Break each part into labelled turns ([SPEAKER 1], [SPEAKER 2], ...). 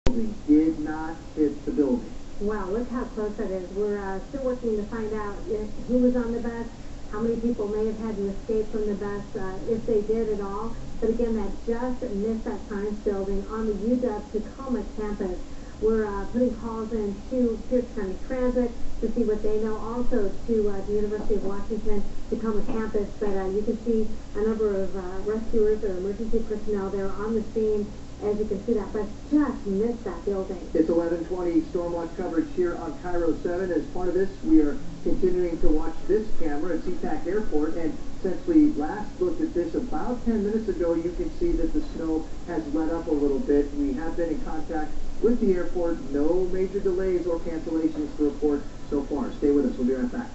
[SPEAKER 1] building did not hit the building.
[SPEAKER 2] Wow, look how close that is. We're still working to find out who was on the bus, how many people may have had to escape from the bus, if they did at all. But again, that just missed that science building on the UW-Tacoma campus. We're putting calls in to Pierce County Transit to see what they know, also to the University of Washington Tacoma campus. But you can see a number of rescuers or emergency personnel there on the scene. As you can see, that bus just missed that building.
[SPEAKER 1] It's 11:20 Stormwatch coverage here on Cairo 7. As part of this, we are continuing to watch this camera at SeaTac Airport. And since we last looked at this about 10 minutes ago, you can see that the snow has let up a little bit. We have been in contact with the airport. No major delays or cancellations to report so far. Stay with us. We'll be right back.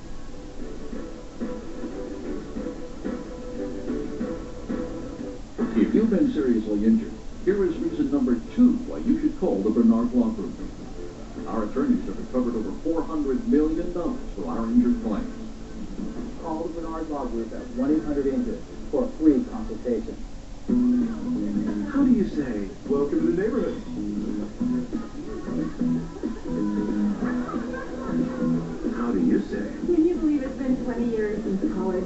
[SPEAKER 3] If you've been seriously injured, here is reason number 2 why you should call the Bernard Law Group. Our attorneys have recovered over $400 million for our injured clients.
[SPEAKER 4] Call the Bernard Law Group at 1-800-INJURED for a free consultation.
[SPEAKER 3] How do you say, welcome to the neighborhood? How do you say?
[SPEAKER 5] Can you believe it's been 20 years since college?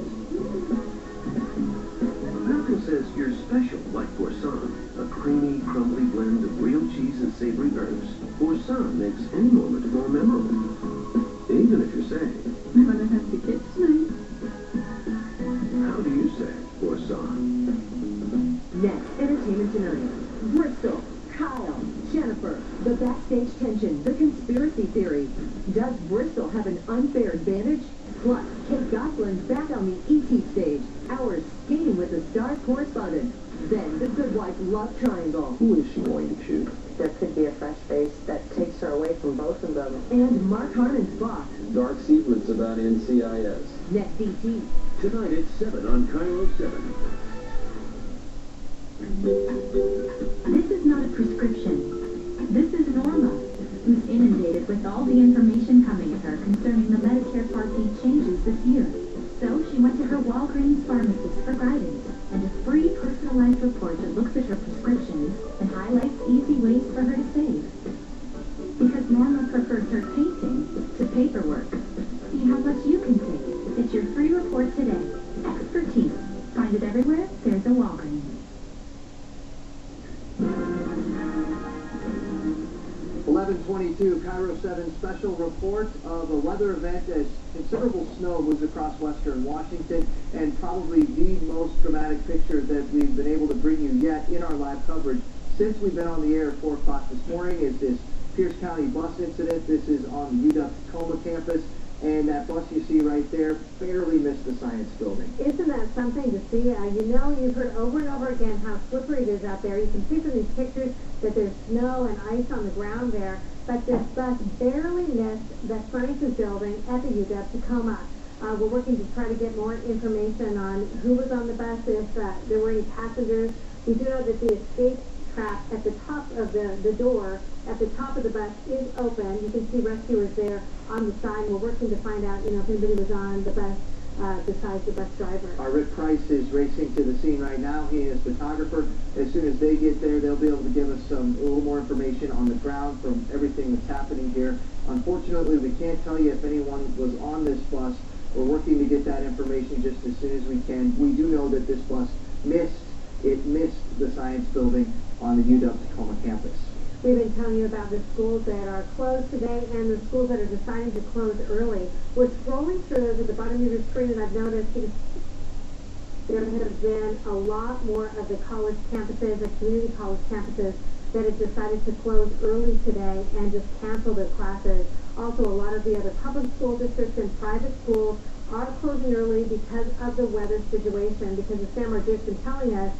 [SPEAKER 6] Malcolm says you're special, like Boursin, a creamy, crumbly blend of real cheese and savory herbs. Boursin makes any moment more memorable, even if you're saying,
[SPEAKER 5] I'm gonna have to kiss tonight.
[SPEAKER 6] how do you say Boursin?
[SPEAKER 7] Next, Entertainment Tonight. Bristol, Kyle, Jennifer, the backstage tension, the conspiracy theory. Does Bristol have an unfair advantage? Plus, Kate Gosselin's back on the ET stage. Hours skating with the Stars correspondent. Then, the Good Wife love triangle.
[SPEAKER 6] Who is she going to choose?
[SPEAKER 8] There could be a fresh face that takes her away from both of them.
[SPEAKER 7] And Mark Harmon's boss.
[SPEAKER 4] Dark secrets about NCIS.
[SPEAKER 7] Next ET.
[SPEAKER 6] Tonight at 7 on Cairo 7.
[SPEAKER 5] This is not a prescription. This is Norma, who's inundated with all the information coming at her concerning the Medicare Part D changes this year. So she went to her Walgreens pharmacist for guidance and a free personalized report that looks at her prescriptions and highlights easy ways for her to save. Because Norma prefers her painting to paperwork. See how much you can save. Get your free report today. Expertise. Find it everywhere there's a Walgreens.
[SPEAKER 1] 11:22 Cairo 7 special report of a weather event as considerable snow moves across western Washington, and probably the most dramatic picture that we've been able to bring you yet in our live coverage since we've been on the air at 4 o'clock this morning is this Pierce County bus incident. This is on the UW-Tacoma campus, and that bus you see right there barely missed the science building.
[SPEAKER 2] Isn't that something to see? You've heard over and over again how slippery it is out there. You can see from these pictures that there's snow and ice on the ground there, but this bus barely missed the sciences building at the UW-Tacoma. We're working to try to get more information on who was on the bus, if there were any passengers. We do know that the escape trap at the top of the door at the top of the bus is open. You can see rescuers there on the side. We're working to find out, if anybody was on the bus besides the bus driver.
[SPEAKER 1] Our Rick Price is racing to the scene right now. He and his photographer. As soon as they get there, they'll be able to give us a little more information on the ground from everything that's happening here. Unfortunately, we can't tell you if anyone was on this bus. We're working to get that information just as soon as we can. We do know that this bus missed the science building on the UW-Tacoma campus.
[SPEAKER 2] We've been telling you about the schools that are closed today and the schools that are deciding to close early. We're scrolling through those at the bottom of your screen, and I've noticed there have been a lot more of the college campuses, the community college campuses, that have decided to close early today and just cancel their classes. Also, a lot of the other public school districts and private schools are closing early because of the weather situation, because as Sam Rodriguez has been telling us,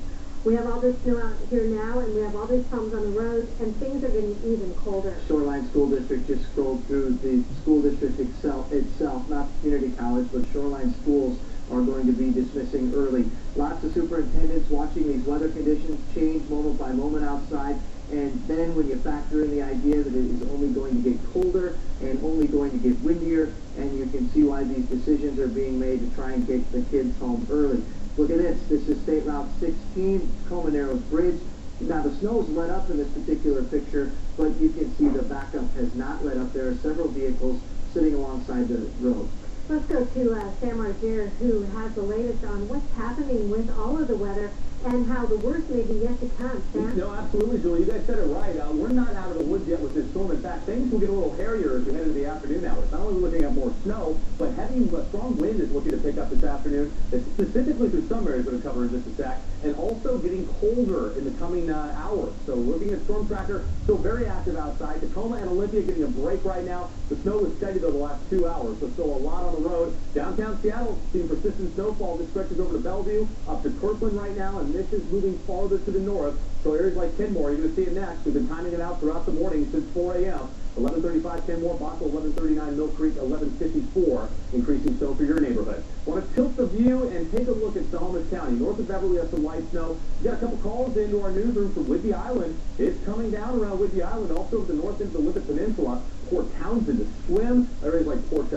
[SPEAKER 2] we have all this snow out here now, and we have all these problems on the roads, and things are getting even colder.
[SPEAKER 1] Shoreline School District just scrolled through the school district itself, not community college, but Shoreline schools are going to be dismissing early. Lots of superintendents watching these weather conditions change moment by moment outside, and then when you factor in the idea that it is only going to get colder and only going to get windier, and you can see why these decisions are being made to try and get the kids home early. Look at this. This is State Route 16, Tacoma Narrows Bridge. Now, the snow's let up in this particular picture, but has not let up. There are several vehicles sitting alongside the road.
[SPEAKER 2] Let's go to Sam Marzier, who has the latest on what's happening with all of the weather and how the worst may be yet to come. Sam?
[SPEAKER 4] No, absolutely, Julie. You guys said it right. We're not out of the woods yet with this storm. In fact, things will get a little hairier as we head into the afternoon hours. Not only are we looking at more snow, but heavy, strong wind is looking to pick up this afternoon, specifically through some areas that are covered in just a sec, and also getting colder in the coming hours. So looking at Storm Tracker, still very active outside. Tacoma and Olympia getting a break right now. The snow was steady, though, the last 2 hours, so still a lot on the road. Downtown Seattle, seeing persistent snowfall. This stretches over to Bellevue, up to Kirkland right now, and this is moving farther to the north. So areas like Kenmore, you're going to see it next. We've been timing it out throughout the morning since 4 a.m. 11:35 Kenmore, Bothell 11:39 Mill Creek, 11:54 increasing snow for your neighborhood. Want to tilt the view and take a look at Snohomish County. North of Beverly has some light snow. We got a couple calls into our newsroom from Whidbey Island. It's coming down around Whidbey Island, also to the north into the Lippet Peninsula. Port Townsend to swim. Areas like Port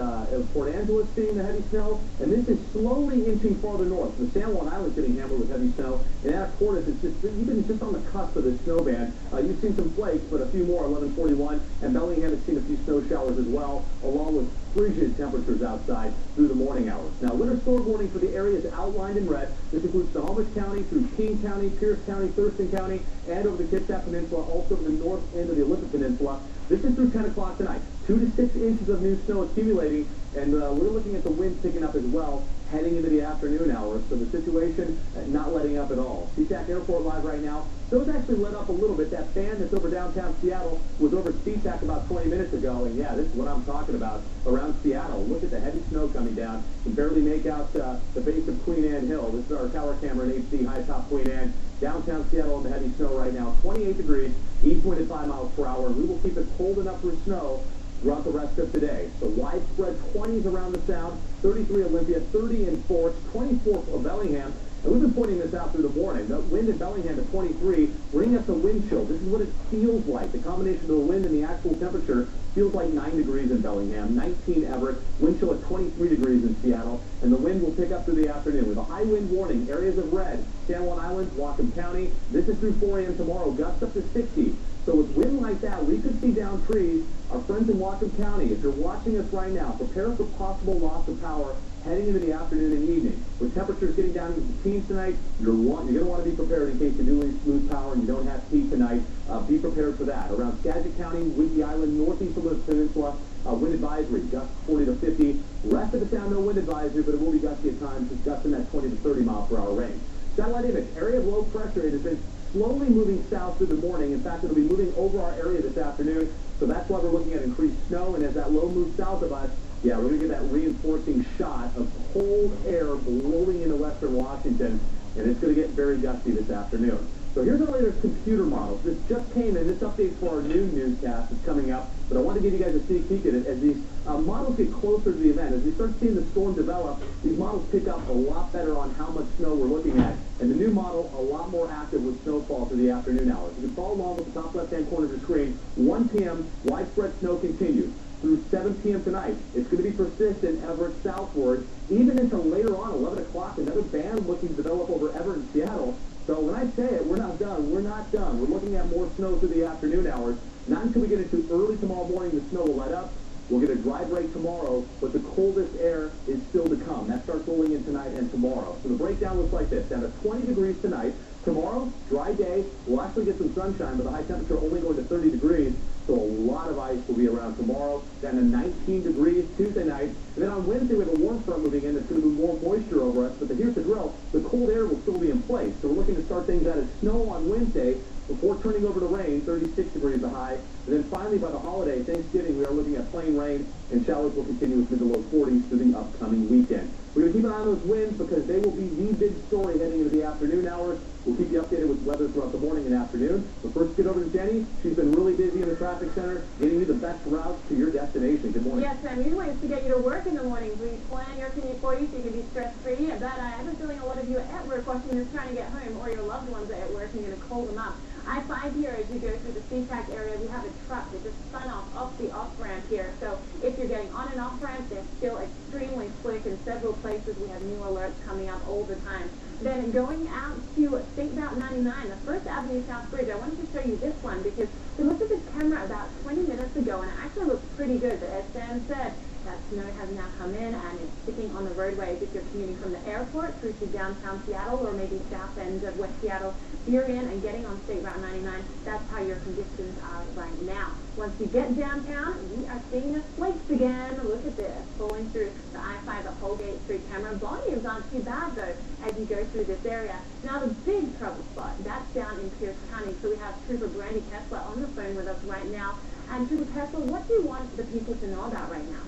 [SPEAKER 4] Angeles seeing the heavy snow. And this is slowly inching farther north. The San Juan Island's getting hammered with heavy snow. And Anacortes, it's just even just on the cusp of this snow band. You've seen some flakes, but a few more, 11:41. And Bellingham has seen a few snow showers as well, along with frigid temperatures outside through the morning hours. Now, winter storm warning for the areas outlined in red. This includes Snohomish County through King County, Pierce County, Thurston County, and over the Kitsap Peninsula, also the north end of the Olympic Peninsula. This is through 10 o'clock tonight. 2 to 6 inches of new snow accumulating, and we're looking at the winds picking up as well heading into the afternoon hours. So the situation not letting up at all. SeaTac Airport live right now. Those actually let up a little bit. That fan that's over downtown Seattle was over SeaTac about 20 minutes ago, and yeah, this is what I'm talking about around Seattle. Look at the heavy snow coming down. You can barely make out the base of Queen Anne Hill. This is our tower camera in HD, high top Queen Anne. Downtown Seattle in the heavy snow right now, 28 degrees, east wind at 5 miles per hour. We will keep it cold enough for snow throughout the rest of today. So widespread 20s around the Sound, 33 Olympia, 30 in Forks, 24 for Bellingham. And we've been pointing this out through the morning. The wind in Bellingham at 23, bringing us a wind chill. This is what it feels like. The combination of the wind and the actual temperature feels like 9 degrees in Bellingham, 19 Everett, wind chill at 23 degrees in Seattle, and the wind will pick up through the afternoon with a high wind warning. Areas of red, San Juan Island, Whatcom County. This is through 4 a.m. tomorrow, gusts up to 60. So with wind like that, we could see down trees. Our friends in Whatcom County, if you're watching us right now, prepare for possible loss of power heading into the afternoon and evening. With temperatures getting down into the teens tonight, you're going to want to be prepared in case you do lose power and you don't have heat tonight. Be prepared for that. Around Skagit County, Whidbey Island, northeast of the peninsula, wind advisory, gusts 40 to 50. Rest of the Sound, no wind advisory, but it will be gusty at times, just gusts in that 20 to 30 mile per hour range. Satellite image, area of low pressure. It has been slowly moving south through the morning. In fact, it'll be moving over our area this afternoon, so that's why we're looking at increased snow. And as that low moves south of us, yeah, we're going to get that reinforcing shot of cold air blowing into western Washington, and it's going to get very gusty this afternoon. So here's our latest computer models. This just came in. This update for our new newscast is coming up, but I want to give you guys a sneak peek at it as these models get closer to the event. As we start seeing the storm develop, these models pick up a lot better on how much snow we're looking at, and the new model a lot more active with snowfall through the afternoon hours. You can follow along with the top left-hand corner of your screen. 1 p.m., widespread snow continues. Through 7 p.m. tonight, it's going to be persistent Everett southward, even until later on, 11 o'clock, another band looking to develop over Everett and Seattle. So when I say it, we're not done. We're not done. We're looking at more snow through the afternoon hours. Not until we get into early tomorrow morning, the snow will let up. We'll get a dry break tomorrow, but the coldest air is still to come. That starts rolling in tonight and tomorrow. So the breakdown looks like this. Down to 20 degrees tonight. Tomorrow, dry day. We'll actually get some sunshine, but the high temperature only going to 30 degrees. So a lot of ice will be around tomorrow. Down to 19 degrees Tuesday night. And then on Wednesday, we have a warm front moving in that's going to move more moisture over us. But here's the drill. The cold air will still be in place. So we're looking to start things out as snow on Wednesday before turning over to rain, 36 degrees the high. And then finally, by the holiday, Thanksgiving, we are looking at plain rain, and showers will continue with mid to low 40s through the upcoming weekend. We're going to keep an eye on those winds because they will be the big story heading into the afternoon hours. We'll keep you updated with weather throughout the morning and afternoon. But first, get over to Jenny. She's been really busy in the traffic center, getting you the best routes to your destination. Good morning.
[SPEAKER 9] Yes, Sam. Usually it's to get you to work in the mornings. We plan your commute for you so you can be stress-free. But I have a feeling a lot of you at work watching this trying to get home, or your loved ones are at work and you're going to call them up. I-5 here, as you go through the SeaTac area, we have a truck that just spun off the off-ramp here. So if you're getting on and off-ramp, they're still extremely slick in several places. We have new alerts coming up all the time. Then going out to State Route 99, the First Avenue South Bridge, I wanted to show you this one because we looked at this camera about 20 minutes ago and it actually looks pretty good. But as Sam said, that snow has now come in and it's sticking on the roadways. If you're commuting from the airport through to downtown Seattle or maybe south end of West Seattle, you're in and getting on State Route 99, that's how your conditions are right now. Once you get downtown, we are seeing the flakes again. Look at this, flowing through the I-5 at Holgate Street camera. Volumes aren't too bad though as you go through this area. Now the big trouble spot, that's down in Pierce County. So we have Trooper Brandy Kessler on the phone with us right now. And Trooper Kessler, what do you want the people to know about right now?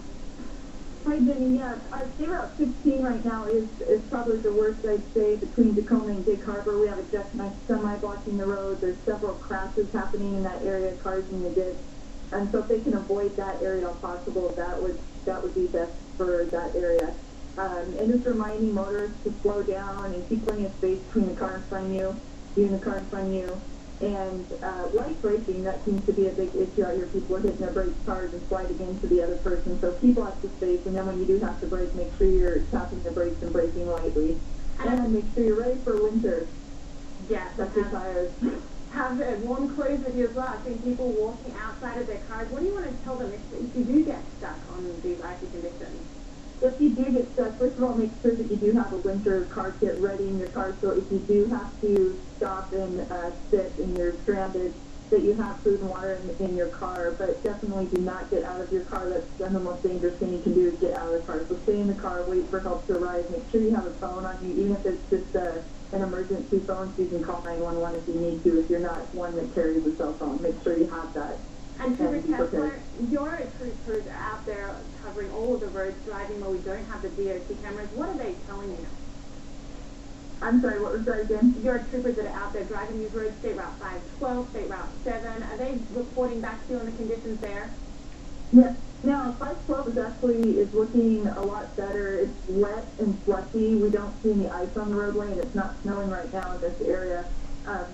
[SPEAKER 10] Hi, Jenny. Yeah, State Route 16 right now is probably the worst, I'd say, between Tacoma and Gig Harbor. We have a jackknife semi blocking the road. There's several crashes happening in that area, cars in the ditch. And so if they can avoid that area if possible, that would be best for that area. And just reminding motorists to slow down and keep plenty of space between the car in front of you and the car in front of you. And light braking, that seems to be a big issue out here. People are hitting their brakes hard and sliding into the other person. So keep lots of space, and then when you do have to brake, make sure you're tapping the brakes and braking lightly. And make sure you're ready for winter.
[SPEAKER 9] Yes.
[SPEAKER 10] Check your tires.
[SPEAKER 9] Have warm clothes with you as well. I've seen people walking outside of their cars. What do you want to tell them if you do get stuck on these icy conditions?
[SPEAKER 10] If you do get stuck, first of all, make sure that you do have a winter car kit ready in your car. So if you do have to stop and sit and you're stranded, that you have food and water in your car. But definitely do not get out of your car. That's the most dangerous thing you can do is get out of the car. So stay in the car, wait for help to arrive. Make sure you have a phone on you, even if it's just an emergency phone, so you can call 911 if you need to. If you're not one that carries a cell phone, make sure you have that.
[SPEAKER 9] And Trooper Kessler, your troopers are out there covering all of the roads, driving where we don't have the DOT cameras. What are they telling you?
[SPEAKER 10] I'm sorry, what was that again?
[SPEAKER 9] Your troopers that are out there driving these roads, State Route 512, State Route 7, are they reporting back to you on the conditions there?
[SPEAKER 10] Yes. Now, 512 is looking a lot better. It's wet and slushy. We don't see any ice on the roadway, and it's not snowing right now in this area.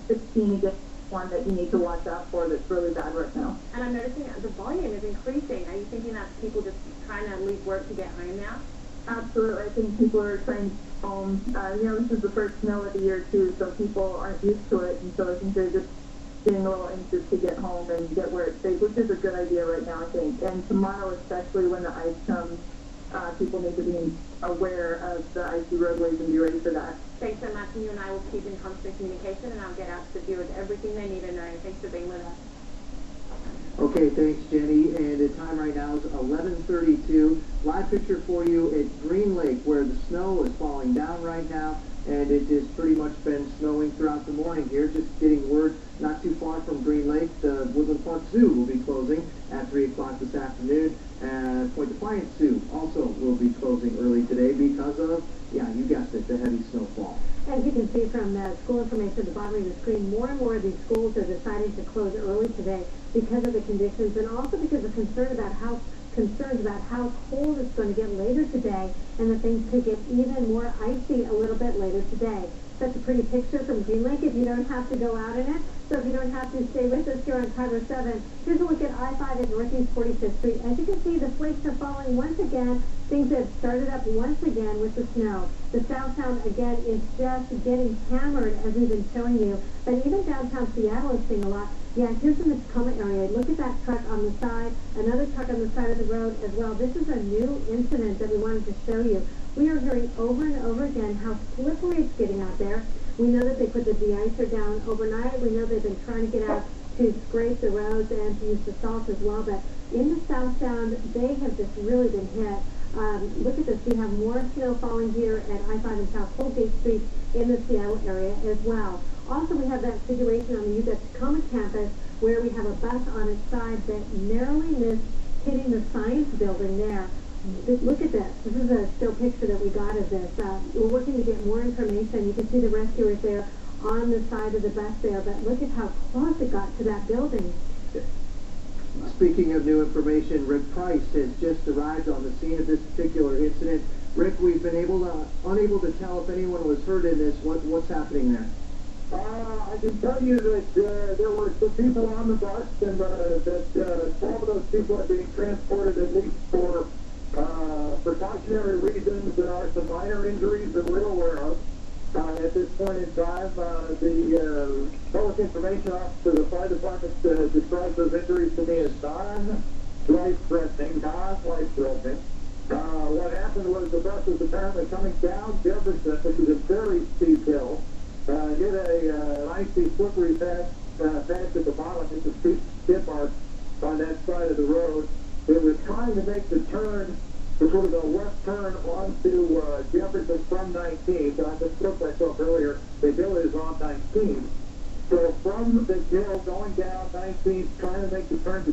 [SPEAKER 10] 16 again. One that you need to watch out for that's really bad right now.
[SPEAKER 9] And I'm noticing the volume is increasing. Are you thinking that's people just trying to leave work to get home now?
[SPEAKER 10] Absolutely. I think people are trying to get home. This is the first snow of the year, too, so people aren't used to it, and so I think they're just getting a little anxious to get home and get where it's safe, which is a good idea right now, I think. And tomorrow, especially when the ice comes, people need to be aware of the icy roadways and be ready for that.
[SPEAKER 9] Thanks so much, and you and I will keep in constant communication, and I'll get out to the viewers everything they need to know. Thanks for being with us.
[SPEAKER 1] Okay, thanks, Jenny. And the time right now is 11:32. Live picture for you at Green Lake, where the snow is falling down right now, and it has pretty much been snowing throughout the morning here. Just getting word not too far from Green Lake, the Woodland Park Zoo will be closing at 3 o'clock this afternoon. And Point Defiance Zoo also will be closing early today because of, yeah, you guessed it, the heavy snowfall.
[SPEAKER 2] As you can see from the school information at the bottom of the screen, more and more of these schools are deciding to close early today because of the conditions and also because of concerns about how cold it's going to get later today and that things could get even more icy a little bit later today. That's a pretty picture from Green Lake if you don't have to go out in it. So if you don't have to stay with us here on Highway 7, here's a look at I-5 at Northeast 45th Street. As you can see, the flakes are falling once again. Things have started up once again with the snow. The southbound, again, is just getting hammered, as we've been showing you. But even downtown Seattle is seeing a lot. Yeah, here's in the Tacoma area. Look at that truck on the side, another truck on the side of the road as well. This is a new incident that we wanted to show you. We are hearing over and over again how slippery it's getting out there. We know that they put the de-icer down overnight. We know they've been trying to get out to scrape the roads and to use the salt as well. But in the southbound, they have just really been hit. Look at this. We have more snow falling here at I-5 and South Holgate Street in the Seattle area as well. Also, we have that situation on the UW Tacoma campus where we have a bus on its side that narrowly missed hitting the science building there. Look at this. This is a still picture that we got of this. We're working to get more information. You can see the rescuers there on the side of the bus there, but look at how close it got to that building.
[SPEAKER 1] Speaking of new information, Rick Price has just arrived on the scene of this particular incident. Rick, we've been unable to tell if anyone was hurt in this. What's happening there?
[SPEAKER 4] I can tell you that there were some people on the bus, and that 12 of those people are being transported at least for precautionary reasons. There are some minor injuries that we're aware of. At this point in time, the public information officer of the fire department describes those injuries to me as non-life-threatening. What happened was the bus was apparently coming down Jefferson, which is a very steep hill, hit an icy, slippery patch at the bottom. It's a steep skid mark on that side of the road. It was trying to make the turn, sort of a left turn onto Jefferson from 19th. I just spoke myself earlier. The hill is on 19th. So from the hill going down 19th, trying to make the turn to